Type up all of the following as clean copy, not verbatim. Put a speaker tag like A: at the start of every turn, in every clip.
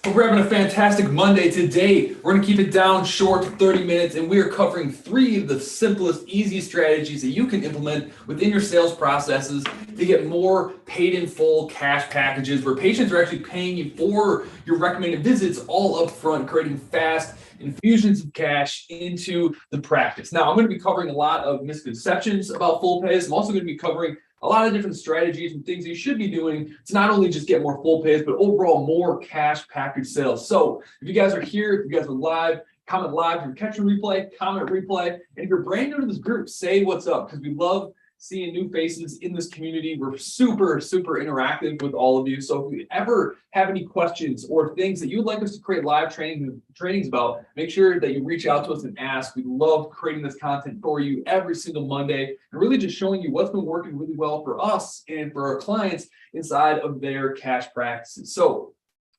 A: Hope we're having a fantastic Monday. Today, we're going to keep it down short to 30 minutes, and we are covering 3 of the simplest, easiest strategies that you can implement within your sales processes to get more paid in full cash packages where patients are actually paying you for your recommended visits all up front, creating fast infusions of cash into the practice. Now, I'm going to be covering a lot of misconceptions about full pays. I'm also going to be covering a lot of different strategies and things you should be doing to not only just get more full pays, but overall more cash package sales. So if you guys are here, if you guys are live, comment live. If you're catching replay, comment replay. And if you're brand new to this group, say what's up, because we love seeing new faces in this community. We're super interactive with all of you. So if you ever have any questions or things that you would like us to create live trainings about, make sure that you reach out to us and ask. We love creating this content for you every single Monday and really just showing you what's been working really well for us and for our clients inside of their cash practices. So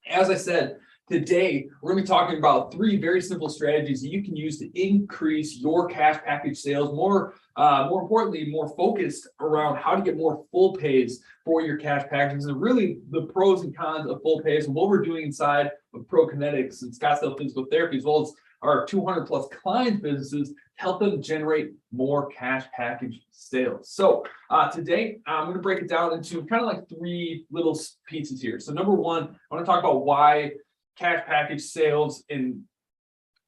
A: as I said, today, we're going to be talking about 3 very simple strategies that you can use to increase your cash package sales, more importantly, more focused around how to get more full pays for your cash packages and really the pros and cons of full pays and what we're doing inside of ProKinetics and Scottsdale Physical Therapy, as well as our 200 plus client businesses to help them generate more cash package sales. So today, I'm going to break it down into kind of like 3 little pieces here. So number 1, I want to talk about why cash package sales and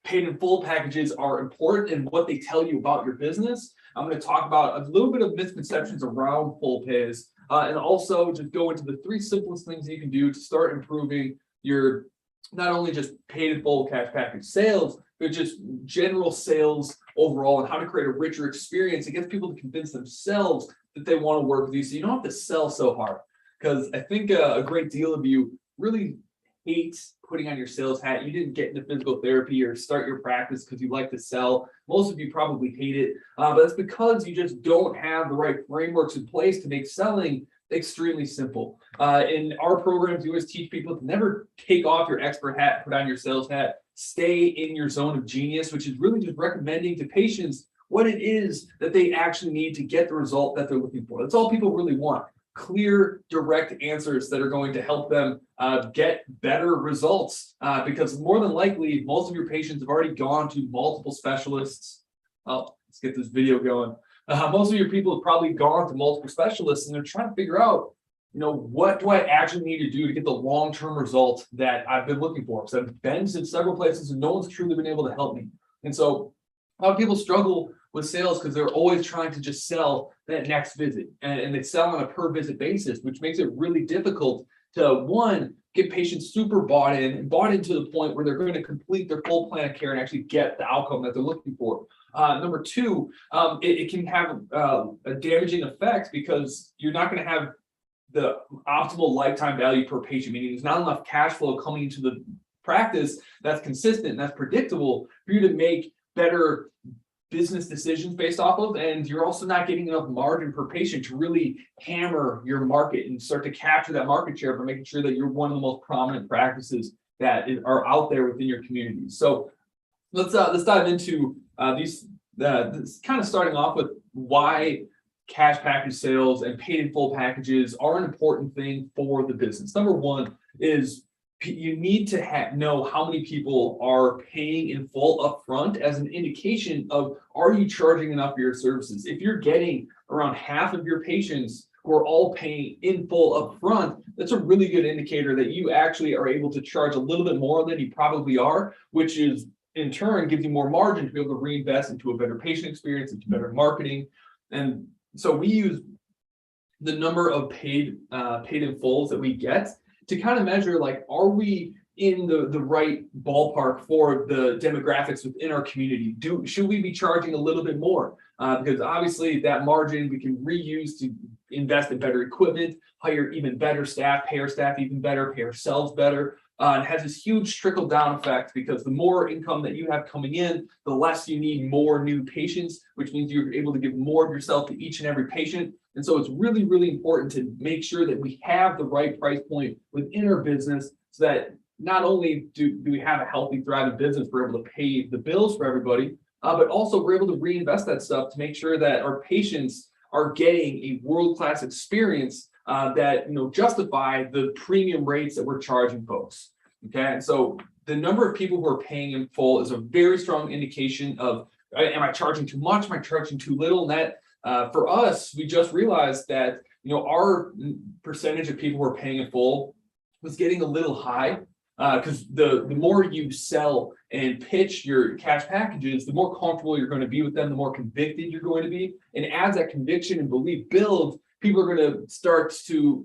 A: paid in full packages are important and what they tell you about your business. I'm going to talk about a little bit of misconceptions around full pays and also just go into the 3 simplest things that you can do to start improving your not only just paid in full cash package sales, but just general sales overall and how to create a richer experience that gets people to convince themselves that they want to work with you so you don't have to sell so hard. Because I think a great deal of you really hate putting on your sales hat. You didn't get into physical therapy or start your practice because you like to sell. Most of you probably hate it, but that's because you just don't have the right frameworks in place to make selling extremely simple. In our programs, we always teach people to never take off your expert hat, put on your sales hat, stay in your zone of genius, which is really just recommending to patients what it is that they actually need to get the result that they're looking for. That's all people really want. Clear, direct answers that are going to help them get better results because more than likely, most of your patients have already gone to multiple specialists. Oh, let's get this video going. Most of your people have probably gone to multiple specialists and they're trying to figure out, what do I actually need to do to get the long-term result that I've been looking for? Because I've been to several places and no one's truly been able to help me. And so a lot of people struggle with sales because they're always trying to just sell that next visit and they sell on a per visit basis, which makes it really difficult to, 1, get patients super bought in to the point where they're going to complete their full plan of care and actually get the outcome that they're looking for. Number 2, it can have a damaging effect because you're not going to have the optimal lifetime value per patient, meaning there's not enough cash flow coming into the practice that's consistent and that's predictable for you to make better business decisions based off of, and you're also not getting enough margin per patient to really hammer your market and start to capture that market share by making sure that you're one of the most prominent practices that are out there within your community. So let's dive into this kind of starting off with why cash package sales and paid in full packages are an important thing for the business. Number 1 is you need to know how many people are paying in full upfront as an indication of, are you charging enough for your services? If you're getting around half of your patients who are all paying in full upfront, that's a really good indicator that you actually are able to charge a little bit more than you probably are, which is in turn gives you more margin to be able to reinvest into a better patient experience, into better marketing. And so we use the number of paid in fulls that we get to kind of measure, like, are we in the right ballpark for the demographics within our community? Should we be charging a little bit more? Because obviously that margin we can reuse to invest in better equipment, hire even better staff, pay our staff even better, pay ourselves better. It has this huge trickle down effect because the more income that you have coming in, the less you need more new patients, which means you're able to give more of yourself to each and every patient. And so it's really important to make sure that we have the right price point within our business so that not only do we have a healthy, thriving business, we're able to pay the bills for everybody, but also we're able to reinvest that stuff to make sure that our patients are getting a world-class experience that justify the premium rates that we're charging folks. Okay, and so the number of people who are paying in full is a very strong indication of, am I charging too much? Am I charging too little? And that for us, we just realized that our percentage of people who are paying in full was getting a little high, because the more you sell and pitch your cash packages, the more comfortable you're going to be with them, the more convicted you're going to be. And as that conviction and belief builds, people are going to start to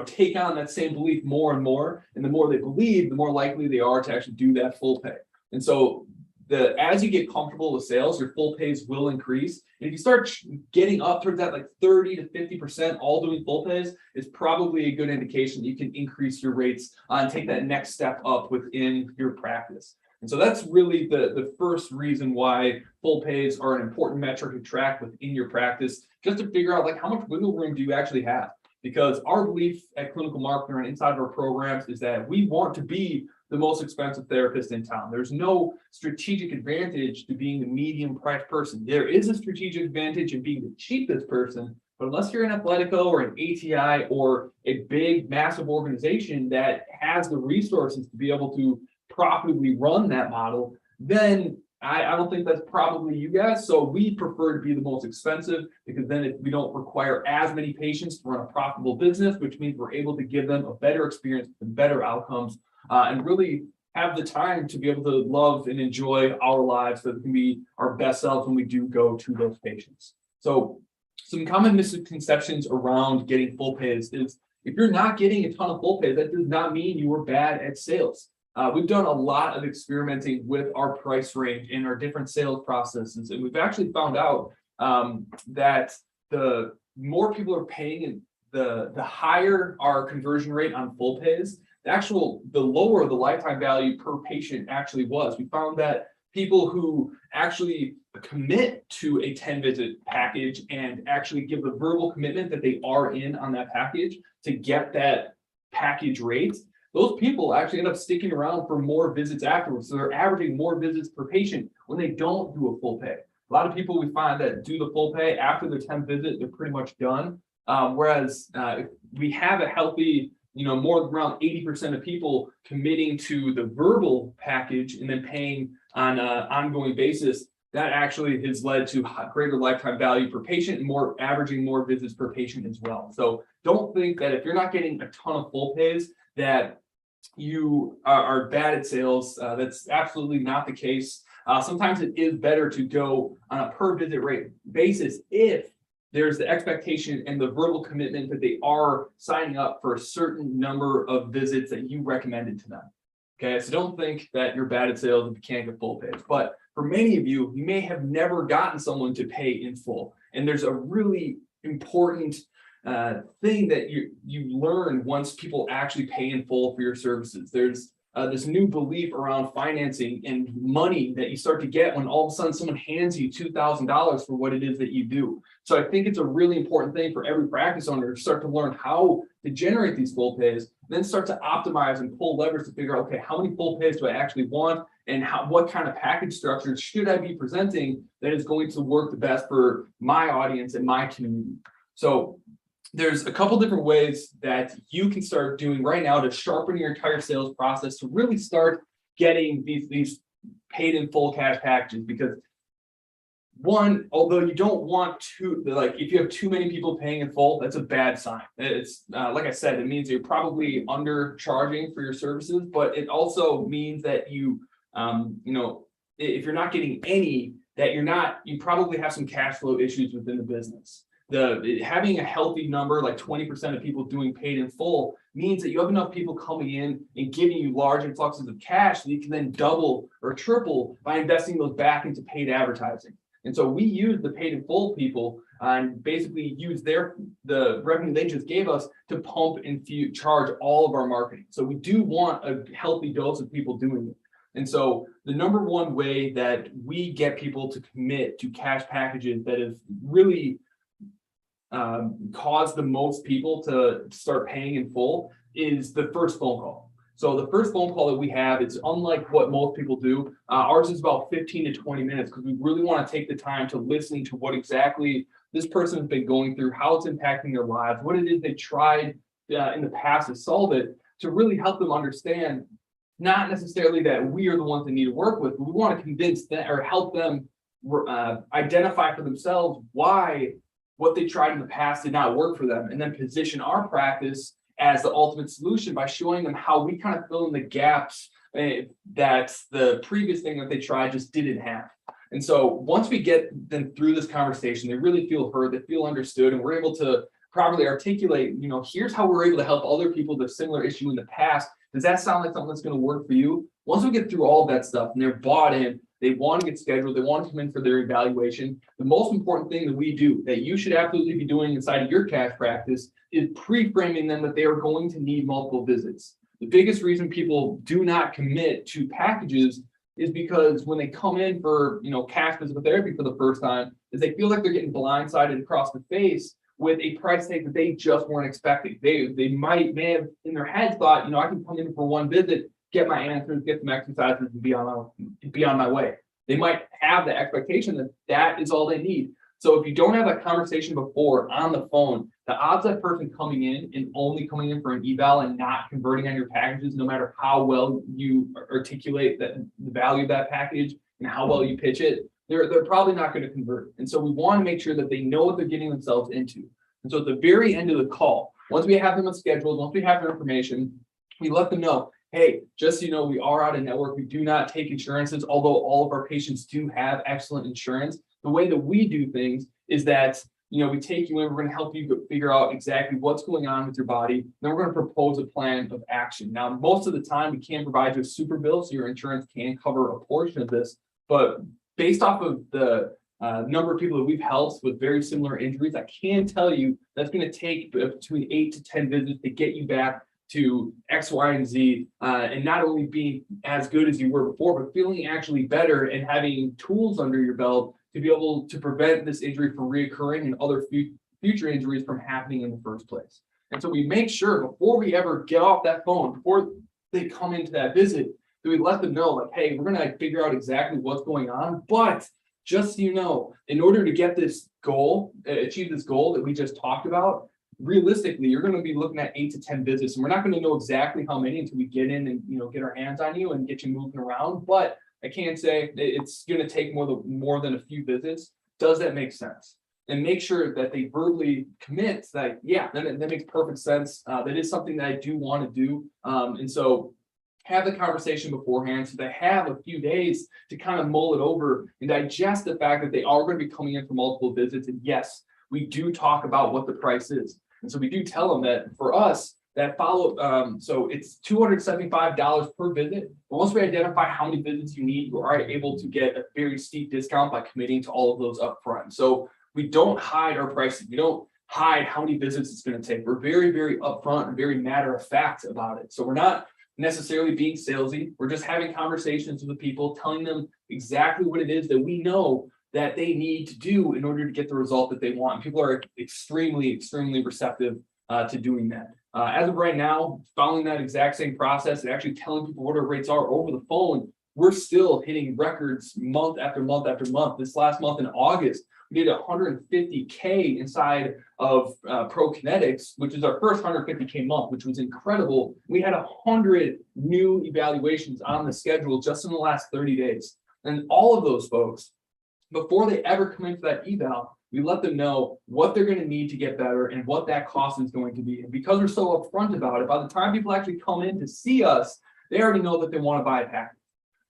A: take on that same belief more and more. And the more they believe, the more likely they are to actually do that full pay. And so as you get comfortable with sales, your full pays will increase. And if you start getting up towards that like 30 to 50% all doing full pays, it's probably a good indication that you can increase your rates and take that next step up within your practice. And so that's really the first reason why full pays are an important metric to track within your practice, just to figure out like how much wiggle room do you actually have. Because our belief at Clinical Marketer and inside of our programs is that we want to be the most expensive therapist in town. There's no strategic advantage to being the medium priced person. There is a strategic advantage in being the cheapest person, but unless you're an Athletico or an ATI or a big, massive organization that has the resources to be able to profitably run that model, then I don't think that's probably you guys. So we prefer to be the most expensive, because then we don't require as many patients to run a profitable business, which means we're able to give them a better experience and better outcomes, and really have the time to be able to love and enjoy our lives so that we can be our best selves when we do go to those patients. So some common misconceptions around getting full pays is if you're not getting a ton of full pays, that does not mean you were bad at sales. We've done a lot of experimenting with our price range and our different sales processes, and we've actually found out that the more people are paying, and the higher our conversion rate on full pays, the lower the lifetime value per patient actually was. We found that people who actually commit to a 10-visit package and actually give the verbal commitment that they are in on that package to get that package rate, those people actually end up sticking around for more visits afterwards. So they're averaging more visits per patient when they don't do a full pay. A lot of people we find that do the full pay after their 10th visit, they're pretty much done. Whereas if we have a healthy, more than around 80% of people committing to the verbal package and then paying on an ongoing basis, that actually has led to greater lifetime value per patient and averaging more visits per patient as well. So don't think that if you're not getting a ton of full pays that you are bad at sales. That's absolutely not the case. Sometimes it is better to go on a per visit rate basis if there's the expectation and the verbal commitment that they are signing up for a certain number of visits that you recommended to them. Okay, so don't think that you're bad at sales if you can't get full pays. But for many of you, you may have never gotten someone to pay in full. And there's a really important thing that you learn once people actually pay in full for your services. There's this new belief around financing and money that you start to get when all of a sudden someone hands you $2,000 for what it is that you do. So I think it's a really important thing for every practice owner to start to learn how to generate these full pays, then start to optimize and pull levers to figure out, okay, how many full pays do I actually want, and what kind of package structure should I be presenting that is going to work the best for my audience and my community. So there's a couple different ways that you can start doing right now to sharpen your entire sales process to really start getting these paid in full cash packages. Because one, although you don't want to, if you have too many people paying in full, that's a bad sign. It's like I said, it means you're probably undercharging for your services, but it also means that you if you're not getting any, that you probably have some cash flow issues within the business. Having a healthy number, like 20% of people doing paid in full, means that you have enough people coming in and giving you large influxes of cash that you can then double or triple by investing those back into paid advertising. And so we use the paid in full people and basically use the revenue they just gave us to pump and charge all of our marketing. So we do want a healthy dose of people doing it. And so the number one way that we get people to commit to cash packages that have really caused the most people to start paying in full is the first phone call. So the first phone call that we have, it's unlike what most people do. Ours is about 15 to 20 minutes because we really want to take the time to listen to what exactly this person has been going through, how it's impacting their lives, what it is they tried in the past to solve it, to really help them understand not necessarily that we are the ones that need to work with, but we want to convince them or help them identify for themselves why what they tried in the past did not work for them, and then position our practice as the ultimate solution by showing them how we kind of fill in the gaps that the previous thing that they tried just didn't have. And so once we get them through this conversation, they really feel heard, they feel understood, and we're able to properly articulate, here's how we're able to help other people with a similar issue in the past. Does that sound like something that's going to work for you? Once we get through all of that stuff and they're bought in, they want to get scheduled, they want to come in for their evaluation, the most important thing that we do, that you should absolutely be doing inside of your cash practice, is pre-framing them that they are going to need multiple visits. The biggest reason people do not commit to packages is because when they come in for cash physical therapy for the first time, is they feel like they're getting blindsided across the face with a price tag that they just weren't expecting. They may have in their heads thought, I can come in for one visit, get my answers, get some exercises, and be on my way. They might have the expectation that that is all they need. So if you don't have that conversation before on the phone, the odds of that person coming in and only coming in for an eval and not converting on your packages, no matter how well you articulate the value of that package and how well you pitch it, they're probably not going to convert. And so we want to make sure that they know what they're getting themselves into. And so at the very end of the call, once we have them scheduled, once we have their information, we let them know, hey, just so you know, we are out of network. We do not take insurances, although all of our patients do have excellent insurance. The way that we do things is that, we take you in, we're going to help you figure out exactly what's going on with your body. Then we're going to propose a plan of action. Now, most of the time, we can provide you a super bill, so your insurance can cover a portion of this. But based off of the number of people that we've helped with very similar injuries, I can tell you that's going to take between 8 to 10 visits to get you back to X, Y, and Z, and not only being as good as you were before, but feeling actually better and having tools under your belt to be able to prevent this injury from reoccurring and other future injuries from happening in the first place. And so we make sure before we ever get off that phone, before they come into that visit, that we let them know, like, hey, we're going to figure out exactly what's going on. But just so you know, in order to get this goal, achieve this goal that we just talked about, realistically, you're going to be looking at 8 to 10 visits, and we're not going to know exactly how many until we get in and get our hands on you and get you moving around. But I can't say it's going to take more than a few visits. Does that make sense? And make sure that they verbally commit that, yeah, that makes perfect sense. That is something that I do want to do. And so have the conversation beforehand so they have a few days to kind of mull it over and digest the fact that they are going to be coming in for multiple visits. And yes, we do talk about what the price is. And so we do tell them that for us, that follow-up, so it's $275 per visit. But once we identify how many visits you need, you are able to get a very steep discount by committing to all of those up front. So we don't hide our pricing. We don't hide how many visits it's going to take. We're very, very upfront and very matter of fact about it. So we're not necessarily being salesy. We're just having conversations with the people, telling them exactly what it is that we know that they need to do in order to get the result that they want. And people are extremely, extremely receptive to doing that. As of right now, following that exact same process and actually telling people what our rates are over the phone, we're still hitting records month after month after month. This last month in August, we did 150K inside of Pro Kinetics, which is our first 150K month, which was incredible. We had 100 new evaluations on the schedule just in the last 30 days. And all of those folks, before they ever come in for that eval, we let them know what they're going to need to get better and what that cost is going to be. And because we're so upfront about it, by the time people actually come in to see us, they already know that they want to buy a package.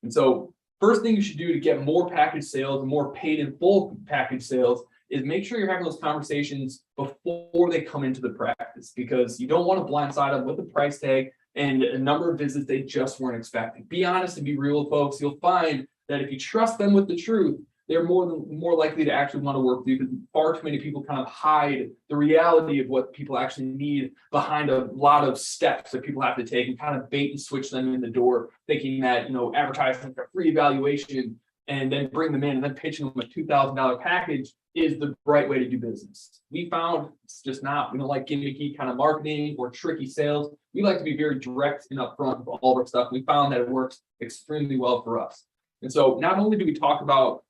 A: And so first thing you should do to get more package sales and more paid in full package sales is make sure you're having those conversations before they come into the practice, because you don't want to blindside them with a price tag and a number of visits they just weren't expecting. Be honest and be real with folks. You'll find that if you trust them with the truth, they're more likely to actually want to work with you, because far too many people kind of hide the reality of what people actually need behind a lot of steps that people have to take and kind of bait and switch them in the door, thinking that, advertising a free evaluation and then bring them in and then pitching them a $2,000 package is the right way to do business. We found it's just not. We don't like gimmicky kind of marketing or tricky sales. We like to be very direct and upfront with all of our stuff. We found that it works extremely well for us. And so not only do we talk about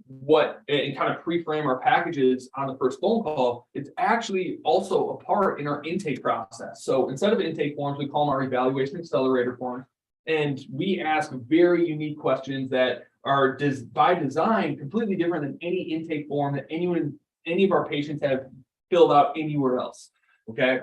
A: what and kind of pre-frame our packages on the first phone call, it's actually also a part in our intake process. So instead of intake forms, we call them our evaluation accelerator forms. And we ask very unique questions that are by design completely different than any intake form that any of our patients have filled out anywhere else. Okay.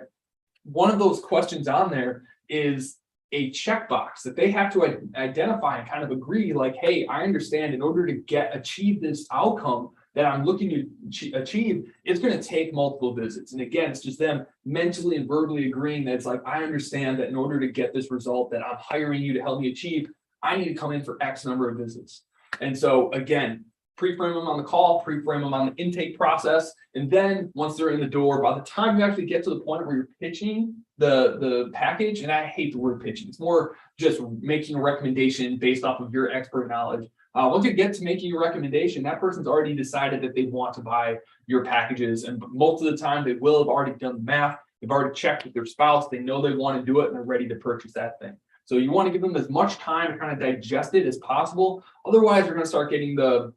A: One of those questions on there is a checkbox that they have to identify and kind of agree, like, hey, I understand in order to achieve this outcome that I'm looking to achieve, it's going to take multiple visits. And again, it's just them mentally and verbally agreeing that it's like, I understand that in order to get this result that I'm hiring you to help me achieve, I need to come in for X number of visits. And so again, pre-frame them on the call, pre-frame them on the intake process. And then once they're in the door, by the time you actually get to the point where you're pitching the package, and I hate the word pitching, it's more just making a recommendation based off of your expert knowledge. Once you get to making a recommendation, that person's already decided that they want to buy your packages. And most of the time they will have already done the math. They've already checked with their spouse. They know they want to do it and they're ready to purchase that thing. So you want to give them as much time to kind of digest it as possible. Otherwise, you're going to start getting the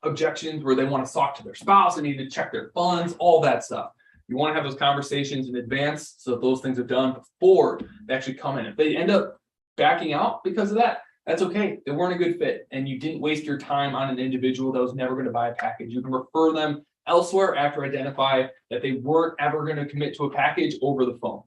A: objections where they want to talk to their spouse, they need to check their funds, all that stuff. You want to have those conversations in advance so that those things are done before they actually come in. If they end up backing out because of that, that's okay. They weren't a good fit and you didn't waste your time on an individual that was never going to buy a package. You can refer them elsewhere after identify that they weren't ever going to commit to a package over the phone.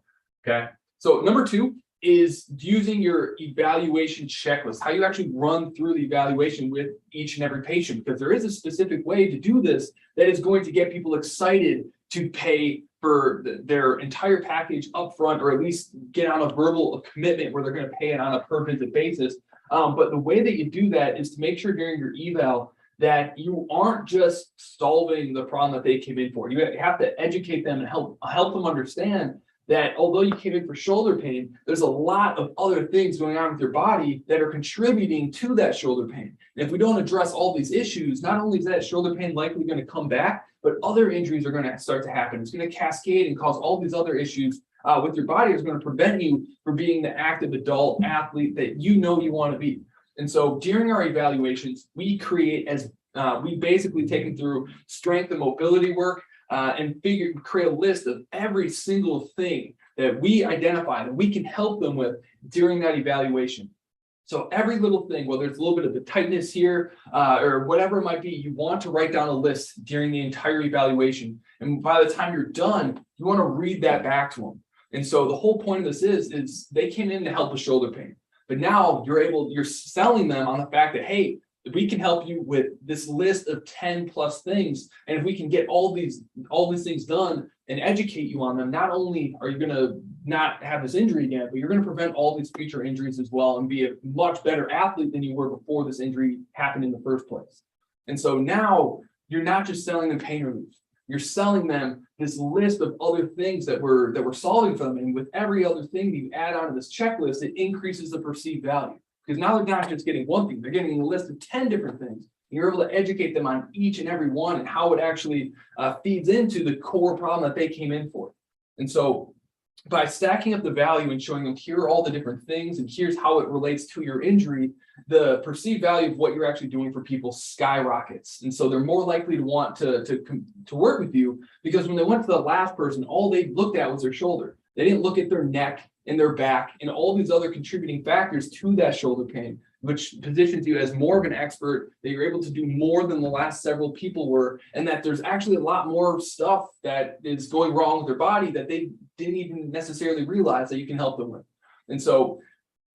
A: Okay. So number 2 is using your evaluation checklist, how you actually run through the evaluation with each and every patient, because there is a specific way to do this that is going to get people excited to pay for their entire package up front, or at least get on a verbal commitment where they're going to pay it on a per visit basis. But the way that you do that is to make sure during your eval that you aren't just solving the problem that they came in for. You have to educate them and help them understand that although you came in for shoulder pain, there's a lot of other things going on with your body that are contributing to that shoulder pain. And if we don't address all these issues, not only is that shoulder pain likely going to come back, but other injuries are going to start to happen. It's going to cascade and cause all these other issues with your body. It's going to prevent you from being the active adult athlete that you know you want to be. And so during our evaluations, we we basically take them through strength and mobility work, and create a list of every single thing that we identify that we can help them with during that evaluation. So every little thing, whether it's a little bit of the tightness here or whatever it might be, you want to write down a list during the entire evaluation. And by the time you're done, you want to read that back to them. And so the whole point of this is they came in to help with shoulder pain, but now you're selling them on the fact that, hey, we can help you with this list of 10 plus things. And if we can get all these things done and educate you on them, not only are you going to not have this injury again, but you're going to prevent all these future injuries as well and be a much better athlete than you were before this injury happened in the first place. And so now you're not just selling them pain relief. You're selling them this list of other things that we're solving for them. And with every other thing that you add onto this checklist, it increases the perceived value. Because now they're not just getting one thing, they're getting a list of 10 different things. And you're able to educate them on each and every one and how it actually feeds into the core problem that they came in for. And so by stacking up the value and showing them here are all the different things and here's how it relates to your injury, the perceived value of what you're actually doing for people skyrockets. And so they're more likely to want to work with you, because when they went to the last person, all they looked at was their shoulder. They didn't look at their neck and their back and all these other contributing factors to that shoulder pain, which positions you as more of an expert, that you're able to do more than the last several people were, and that there's actually a lot more stuff that is going wrong with their body that they didn't even necessarily realize that you can help them with. And so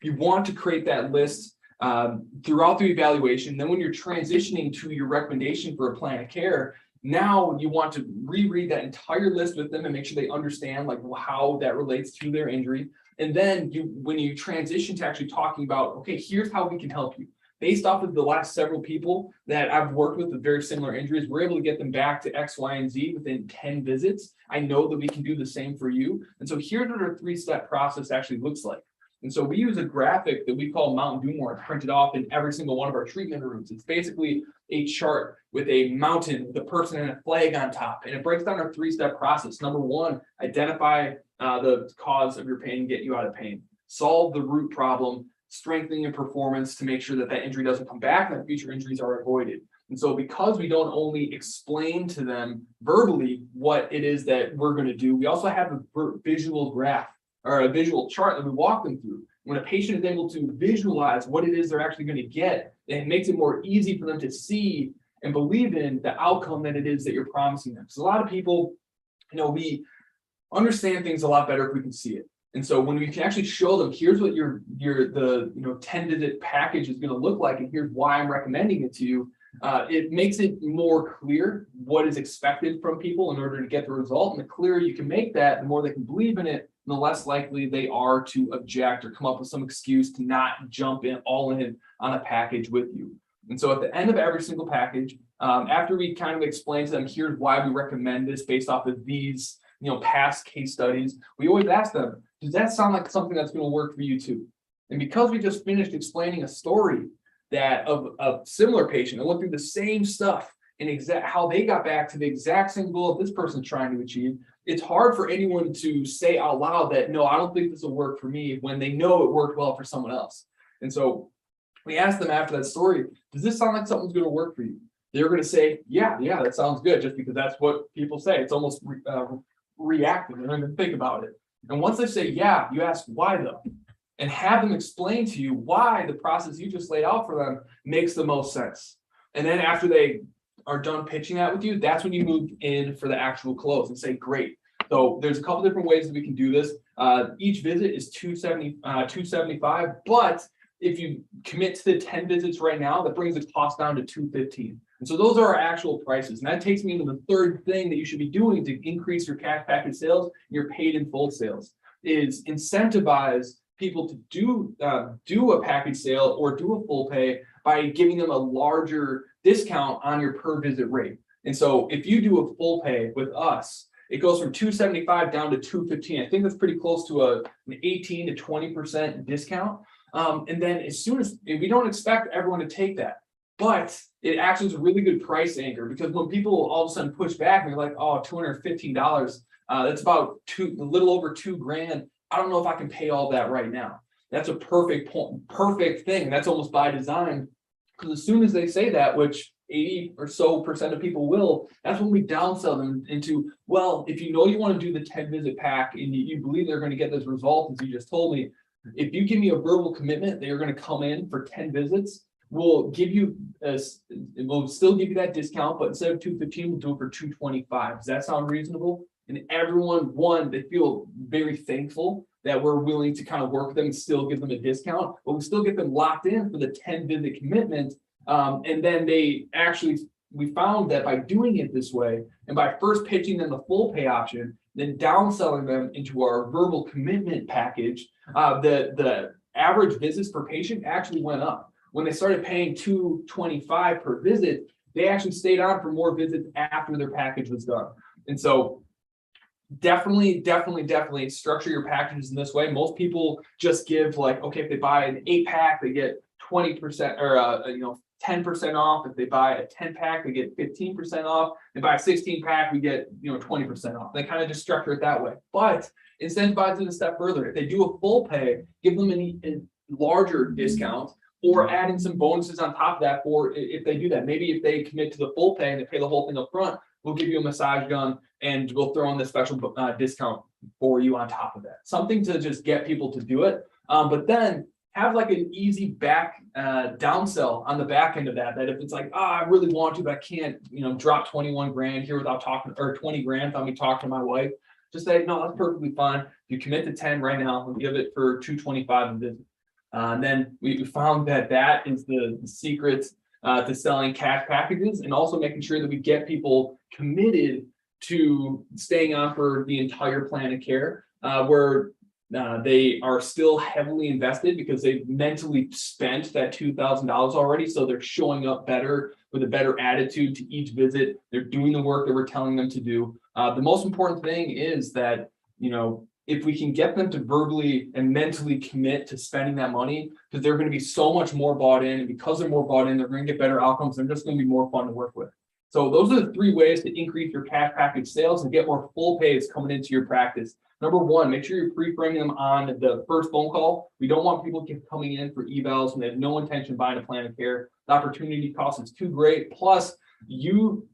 A: you want to create that list throughout the evaluation. Then when you're transitioning to your recommendation for a plan of care, now you want to reread that entire list with them and make sure they understand like how that relates to their injury. And then when you transition to actually talking about, okay, here's how we can help you. Based off of the last several people that I've worked with very similar injuries, we're able to get them back to X, Y, and Z within 10 visits. I know that we can do the same for you. And so here's what our 3-step process actually looks like. And so we use a graphic that we call Mountain Doom, where it's printed off in every single one of our treatment rooms. It's basically a chart with a mountain with a person and a flag on top. And it breaks down our 3-step process. Number 1, identify the cause of your pain, get you out of pain. Solve the root problem, strengthening your performance to make sure that that injury doesn't come back and that future injuries are avoided. And so because we don't only explain to them verbally what it is that we're going to do, we also have a visual graph or a visual chart that we walk them through. When a patient is able to visualize what it is they're actually going to get, it makes it more easy for them to see and believe in the outcome that it is that you're promising them. So a lot of people, we understand things a lot better if we can see it. And so when we can actually show them, here's what your 10-visit package is going to look like, and here's why I'm recommending it to you, it makes it more clear what is expected from people in order to get the result. And the clearer you can make that, the more they can believe in it, the less likely they are to object or come up with some excuse to not jump in all in on a package with you. And so at the end of every single package, after we kind of explain to them, here's why we recommend this based off of these past case studies, we always ask them, does that sound like something that's going to work for you too? And because we just finished explaining a story that of a similar patient that went through the same stuff and how they got back to the exact same goal that this person's trying to achieve, it's hard for anyone to say out loud that, no, I don't think this will work for me, when they know it worked well for someone else. And so we asked them after that story, does this sound like something's going to work for you? They're going to say, yeah, that sounds good, just because that's what people say. It's almost reactive. They're going to think about it. And once they say, yeah, you ask why though, and have them explain to you why the process you just laid out for them makes the most sense. And then after they are done pitching that with you, that's when you move in for the actual close and say, great. So there's a couple different ways that we can do this. Each visit is $275, but if you commit to the 10 visits right now, that brings the cost down to $215. And so those are our actual prices. And that takes me into the third thing that you should be doing to increase your cash package sales and your paid in full sales, is incentivize people to do a package sale or do a full pay by giving them a larger discount on your per visit rate. And so if you do a full pay with us, it goes from $275 down to $215. I think that's pretty close to an 18 to 20% discount. And then as soon as, we don't expect everyone to take that, but it actually is a really good price anchor, because when people all of a sudden push back and they're like, oh, $215, that's about a little over $2,000. I don't know if I can pay all that right now. That's a perfect thing. That's almost by design, because as soon as they say that, which 80% or so of people will, that's when we downsell them into, well, if you want to do the 10 visit pack and you believe they're going to get this result, as you just told me, if you give me a verbal commitment that you're going to come in for 10 visits, we'll still give you that discount, but instead of $215, we'll do it for $225. Does that sound reasonable? And everyone, they feel very thankful that we're willing to kind of work with them and still give them a discount, but we still get them locked in for the 10 visit commitment. And then we found that by doing it this way, and by first pitching them the full pay option, then downselling them into our verbal commitment package, the average visits per patient actually went up. When they started paying $225 per visit, they actually stayed on for more visits after their package was done. And so definitely structure your packages in this way. Most people just give, like, okay, if they buy an 8-pack, they get 20% or 10% off. If they buy a 10-pack, they get 15% off. If they buy a 16-pack, we get 20% off. They kind of just structure it that way. But incentivize it a step further. If they do a full pay, give them a larger discount, or adding some bonuses on top of that. Or if they do that, maybe if they commit to the full pay and they pay the whole thing up front, we'll give you a massage gun and we'll throw in the special discount for you on top of that. Something to just get people to do it. But then have like an easy back downsell on the back end of that if it's like, I really want to, but I can't, drop 21 grand here without talking, or 20 grand without me talking to my wife. Just say, no, that's perfectly fine. If you commit to 10 right now, we'll give it for $225 a visit. And then we found that is the secret to selling cash packages, and also making sure that we get people committed to staying on for the entire plan of care, where they are still heavily invested because they've mentally spent that $2,000 already. So they're showing up better with a better attitude to each visit. They're doing the work that we're telling them to do. The most important thing is that, if we can get them to verbally and mentally commit to spending that money, because they're going to be so much more bought in, and because they're more bought in, they're going to get better outcomes. They're just going to be more fun to work with. So those are the 3 ways to increase your cash package sales and get more full pays coming into your practice. Number one, make sure you're pre-framing them on the first phone call. We don't want people coming in for evals when they have no intention of buying a plan of care. The opportunity cost is too great. Plus, you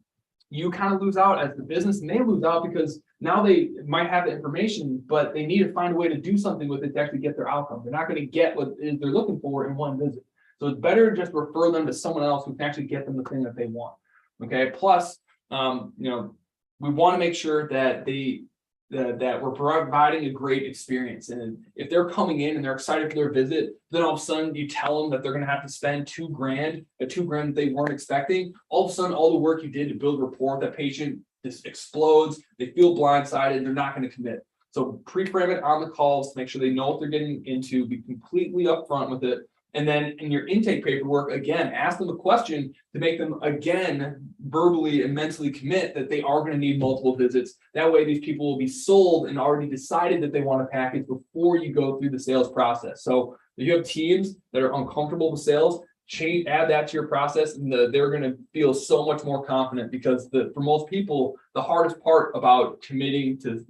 A: kind of lose out as the business, and they lose out because now they might have the information, but they need to find a way to do something with it to actually get their outcome. They're not going to get what they're looking for in one visit. So it's better to just refer them to someone else who can actually get them the thing that they want. Okay. Plus, we want to make sure that that we're providing a great experience. And if they're coming in and they're excited for their visit, then all of a sudden you tell them that they're going to have to spend $2,000, a $2,000 that they weren't expecting. All of a sudden, all the work you did to build rapport with that patient just explodes. They feel blindsided. They're not going to commit. So pre-frame it on the calls to make sure they know what they're getting into. Be completely upfront with it. And then in your intake paperwork, again, ask them a question to make them, again, verbally and mentally commit that they are going to need multiple visits. That way, these people will be sold and already decided that they want a package before you go through the sales process. So if you have teams that are uncomfortable with sales, add that to your process, and they're going to feel so much more confident, because for most people, the hardest part about committing to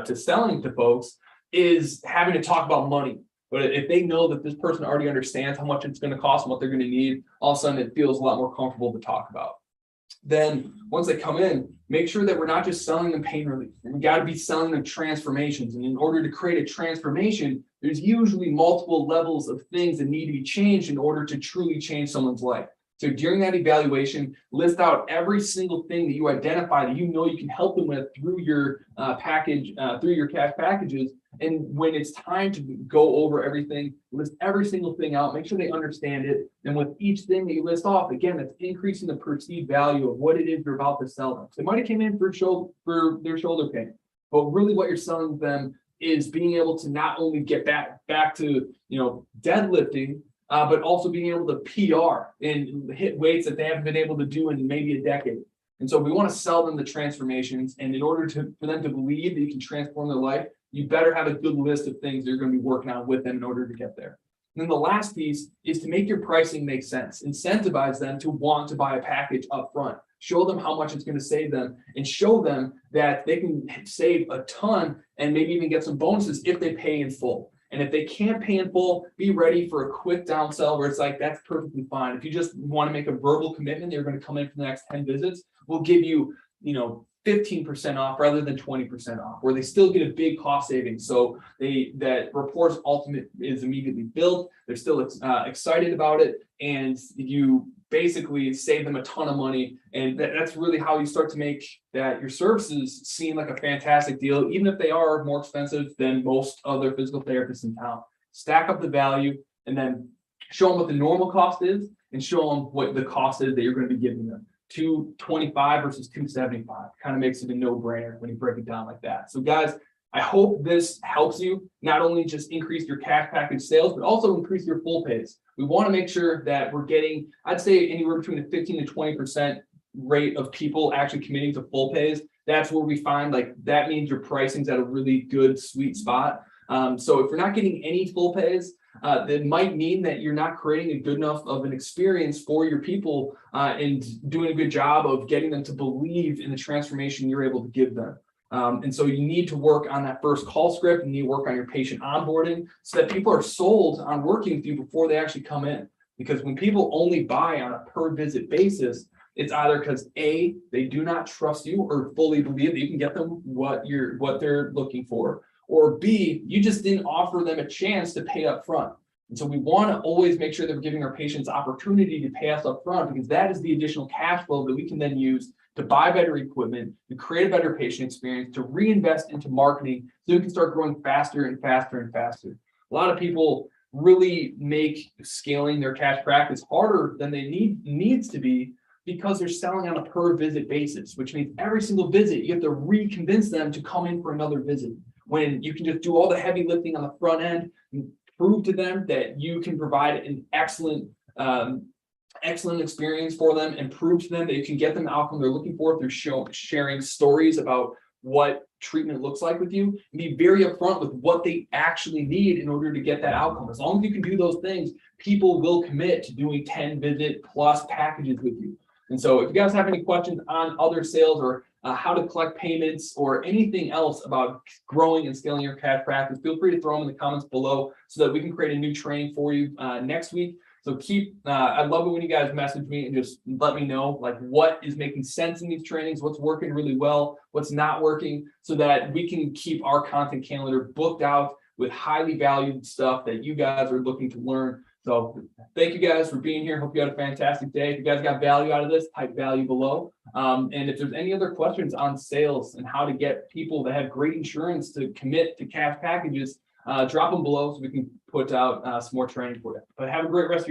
A: to selling to folks is having to talk about money. But if they know that this person already understands how much it's going to cost and what they're going to need, all of a sudden it feels a lot more comfortable to talk about. Then once they come in, make sure that we're not just selling them pain relief. We got to be selling them transformations. And in order to create a transformation, there's usually multiple levels of things that need to be changed in order to truly change someone's life. So during that evaluation, list out every single thing that you identify that you know you can help them with through your package, through your cash packages. And when it's time to go over everything, list every single thing out, make sure they understand it. And with each thing that you list off, again, that's increasing the perceived value of what it is you're about to sell them. They might have came in for their shoulder pain, but really what you're selling them is being able to not only get back to deadlifting, but also being able to PR and hit weights that they haven't been able to do in maybe a decade. And so we want to sell them the transformations. And in order for them to believe that you can transform their life, you better have a good list of things that you're going to be working on with them in order to get there. And then the last piece is to make your pricing make sense. Incentivize them to want to buy a package up front. Show them how much it's going to save them, and show them that they can save a ton and maybe even get some bonuses if they pay in full. And if they can't pay in full, be ready for a quick downsell where it's like, that's perfectly fine. If you just want to make a verbal commitment, you're going to come in for the next 10 visits, we'll give you, 15% off rather than 20% off, where they still get a big cost savings. So that rapport's ultimate is immediately built. They're still excited about it, and you basically save them a ton of money. And that's really how you start to make that your services seem like a fantastic deal, even if they are more expensive than most other physical therapists in town. Stack up the value, and then show them what the normal cost is, and show them what the cost is that you're going to be giving them. $225 versus $275 kind of makes it a no-brainer when you break it down like that. So guys, I hope this helps you not only just increase your cash package sales, but also increase your full pays. We want to make sure that we're getting, I'd say, anywhere between a 15 to 20% rate of people actually committing to full pays. That's where we find that means your pricing's at a really good sweet spot. So if you're not getting any full pays, that might mean that you're not creating a good enough of an experience for your people and doing a good job of getting them to believe in the transformation you're able to give them. And so you need to work on that first call script. You need to work on your patient onboarding so that people are sold on working with you before they actually come in. Because when people only buy on a per visit basis, it's either because A, they do not trust you or fully believe that you can get them what they're looking for, or B, you just didn't offer them a chance to pay up front. And so we want to always make sure that we're giving our patients opportunity to pay us up front, because that is the additional cash flow that we can then use to buy better equipment, to create a better patient experience, to reinvest into marketing so we can start growing faster and faster and faster. A lot of people really make scaling their cash practice harder than they needs to be, because they're selling on a per visit basis, which means every single visit you have to reconvince them to come in for another visit, when you can just do all the heavy lifting on the front end and prove to them that you can provide an excellent experience for them, and prove to them that you can get them the outcome they're looking for through sharing stories about what treatment looks like with you, and be very upfront with what they actually need in order to get that outcome. As long as you can do those things, people will commit to doing 10 visit plus packages with you. And so if you guys have any questions on other sales or how to collect payments or anything else about growing and scaling your cash practice, feel free to throw them in the comments below so that we can create a new training for you next week. So I love it when you guys message me and just let me know like what is making sense in these trainings, what's working really well, what's not working, so that we can keep our content calendar booked out with highly valued stuff that you guys are looking to learn. So thank you guys for being here. Hope you had a fantastic day. If you guys got value out of this, type value below. And if there's any other questions on sales and how to get people that have great insurance to commit to cash packages, drop them below so we can put out some more training for you. But have a great rest of your